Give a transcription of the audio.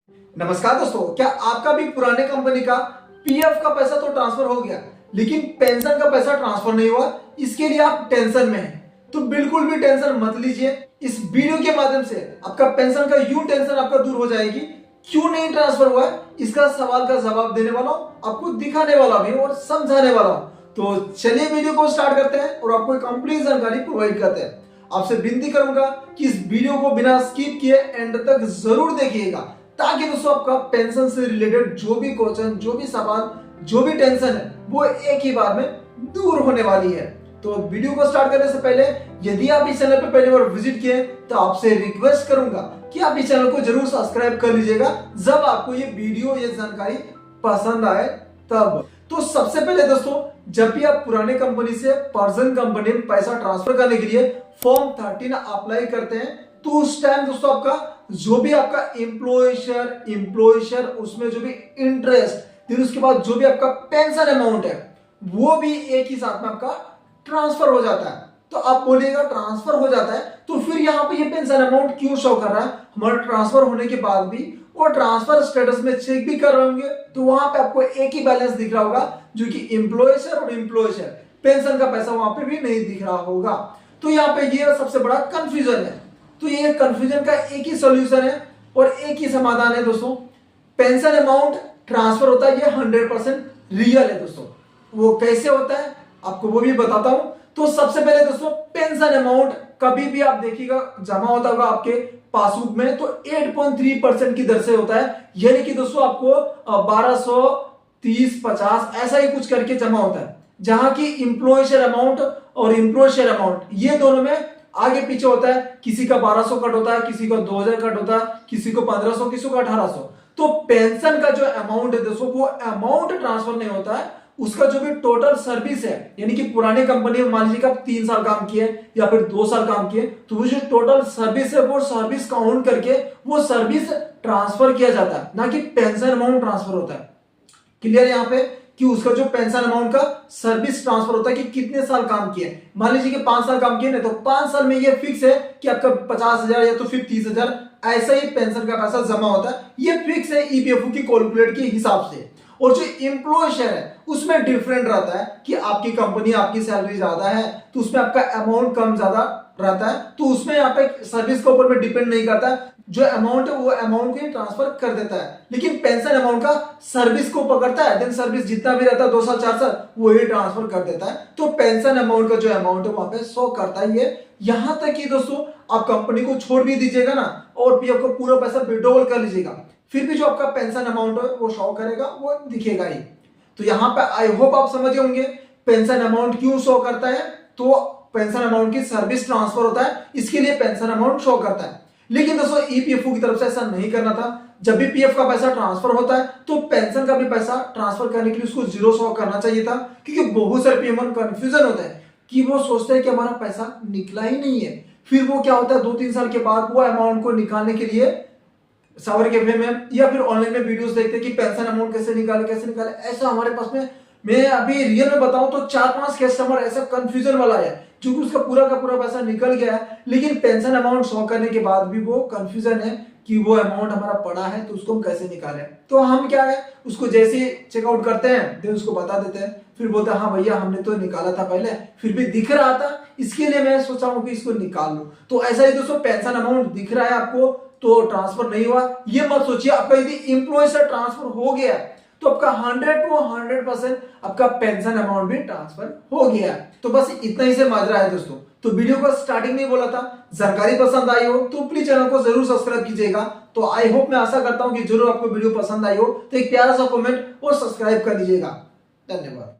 नमस्कार दोस्तों, क्या आपका भी पुराने कंपनी का पीएफ का पैसा तो ट्रांसफर हो गया लेकिन पेंशन का पैसा ट्रांसफर नहीं हुआ? इसके लिए आप टेंशन में हैं तो बिल्कुल भी टेंशन मत लीजिए। इस वीडियो के माध्यम से आपका पेंशन का यूं टेंशन आपका दूर हो जाएगी। क्यों नहीं ट्रांसफर हुआ है इसका सवाल का जवाब देने वाला हूं, आपको दिखाने वाला भी और समझाने वाला हूं। तो चलिए वीडियो को स्टार्ट करते हैं और आपको कंप्लीट जानकारी प्रोवाइड करते हैं। आपसे विनती करूंगा कि इस वीडियो को बिना स्किप किए एंड तक जरूर देखिएगा, ताकि दोस्तों आपका पेंशन से रिलेटेड जो भी क्वेश्चन, जो भी सवाल, जो भी टेंशन है वो एक ही बार में दूर होने वाली है। तो वीडियो को स्टार्ट करने से पहले यदि आप इस चैनल पर पहली बार विजिट किए तो आपसे रिक्वेस्ट करूंगा कि आप इस चैनल को जरूर सब्सक्राइब कर लीजिएगा जब आपको ये वीडियो, ये जानकारी पसंद आए तब। तो सबसे पहले दोस्तों, जब भी आप पुराने कंपनी से पर्सन कंपनी में पैसा ट्रांसफर करने के लिए फॉर्म 13 अप्लाई करते हैं तो उस टाइम दोस्तों आपका जो भी आपका एम्प्लॉयशर उसमें जो भी इंटरेस्ट, फिर उसके बाद जो भी आपका पेंशन अमाउंट है वो भी एक ही साथ में आपका ट्रांसफर हो जाता है। तो आप बोलिएगा ट्रांसफर हो जाता है तो फिर यहाँ पे ये पेंशन अमाउंट क्यों शो कर रहा है? हमारा ट्रांसफर होने के बाद भी और ट्रांसफर स्टेटस में चेक भी कर रहे होंगे तो वहां पे आपको एक ही बैलेंस दिख रहा होगा, जो कि एम्प्लॉयशर और एम्प्लॉयशर पेंशन का पैसा वहां पे भी नहीं दिख रहा होगा। तो यहाँ पे ये सबसे बड़ा कंफ्यूजन है। तो ये कंफ्यूजन का एक ही सॉल्यूशन है और एक ही समाधान है दोस्तों। पेंशन अमाउंट ट्रांसफर होता है, ये 100% रियल है दोस्तों। वो कैसे होता है आपको वो भी बताता हूं। तो सबसे पहले दोस्तों, पेंशन अमाउंट कभी भी आप देखिएगा जमा होता होगा आपके पासबुक में तो 8.3% की दर से होता है, यानी कि दोस्तों आपको 1230-50 ऐसा ही कुछ करके जमा होता है। जहां की एम्प्लॉयशर अमाउंट और एम्प्लॉयशर अमाउंट ये दोनों में आगे पीछे होता है। किसी का 1200 कट होता है, किसी का 2000 कट होता है, किसी को 1500, किसी को 1800। तो पेंशन का जो अमाउंट है दोस्तों वो अमाउंट ट्रांसफर नहीं होता है, उसका जो भी टोटल सर्विस है, यानी कि पुराने कंपनी में मान लीजिए आप 3 साल काम किए या फिर 2 साल काम किए तो वो जो टोटल सर्विस है वो सर्विस काउंट करके वो सर्विस ट्रांसफर किया जाता है, ना कि पेंशन अमाउंट ट्रांसफर होता है। क्लियर यहाँ पे कि उसका जो पेंशन अमाउंट का सर्विस ट्रांसफर होता है कि कितने साल काम किए। मान लीजिए कि 5 साल काम किए ना तो 5 साल में ये फिक्स है कि आपका 50,000 या तो फिर 30,000 ऐसा ही पेंशन का पैसा जमा होता है। ये फिक्स है ईपीएफओ की कैलकुलेट के हिसाब से। और जो एम्प्लॉयशर है उसमें डिफरेंट रहता है कि आपकी कंपनी, आपकी सैलरी ज्यादा है तो उसमें आपका अमाउंट कम ज्यादा रहता है, तो उसमें यहाँ पे सर्विस के ऊपर में डिपेंड नहीं करता है। जो अमाउंट है वो अमाउंट को ही ट्रांसफर कर देता है, लेकिन पेंशन अमाउंट का सर्विस को पकड़ता है। देन सर्विस जितना भी रहता है 2 साल 4 साल वो ही ट्रांसफर कर देता है। तो पेंशन अमाउंट का जो अमाउंट है वहां पे शो करता है। ये यहां तक कि दोस्तों आप कंपनी को छोड़ भी दीजिएगा ना और पीएफ का पूरा पैसा विड्रॉल कर लीजिएगा, फिर भी जो आपका पेंशन अमाउंट है वो शो करेगा, वो दिखेगा ही। तो यहाँ पे आई होप आप समझ होंगे पेंशन अमाउंट क्यों शो करता है। तो पेंशन अमाउंट की सर्विस ट्रांसफर होता है, इसके लिए पेंशन अमाउंट शो करता है। लेकिन दोस्तों ईपीएफओ की तरफ से ऐसा नहीं करना था। जब भी पीएफ का पैसा ट्रांसफर होता है तो पेंशन का भी पैसा ट्रांसफर करने के लिए उसको 0 शो करना चाहिए था, क्योंकि बहुत सारे पेमेंट कंफ्यूजन होता है कि वो सोचते हैं कि हमारा पैसा निकला ही नहीं है। फिर वो क्या होता है 2-3 साल के बाद वो अमाउंट को निकालने के लिए सावर कैफे में या फिर ऑनलाइन में वीडियोस देखते हैं कि पेंशन अमाउंट कैसे निकाले। ऐसा हमारे पास में, मैं अभी रियल में बताऊं तो 4-5 कस्टमर ऐसा कंफ्यूजन वाला है क्योंकि उसका पूरा का पूरा पैसा निकल गया है, लेकिन पेंशन अमाउंट शो करने के बाद भी वो कंफ्यूजन है कि वो अमाउंट हमारा पड़ा है तो उसको हम कैसे निकालें। तो हम क्या है उसको जैसे चेकआउट करते हैं फिर उसको बता देते हैं, फिर बोलते हैं हाँ भैया हमने तो निकाला था पहले, फिर भी दिख रहा था इसके लिए मैं सोचा हूँ कि इसको निकाल लूं। तो ऐसा ही दोस्तों पेंशन अमाउंट दिख रहा है आपको तो ट्रांसफर नहीं हुआ, ये मत सोचिए। आपका यदि एम्प्लॉय से ट्रांसफर हो गया तो आपका 100% आपका पेंशन अमाउंट भी ट्रांसफर हो गया। तो बस इतना ही से माजरा है दोस्तों। तो वीडियो को स्टार्टिंग में बोला था, जानकारी पसंद आई हो तो प्लीज चैनल को जरूर सब्सक्राइब कीजिएगा। तो आई होप, मैं आशा करता हूं कि जरूर आपको वीडियो पसंद आई हो तो एक प्यारा सा कमेंट और सब्सक्राइब कर लीजिएगा। धन्यवाद।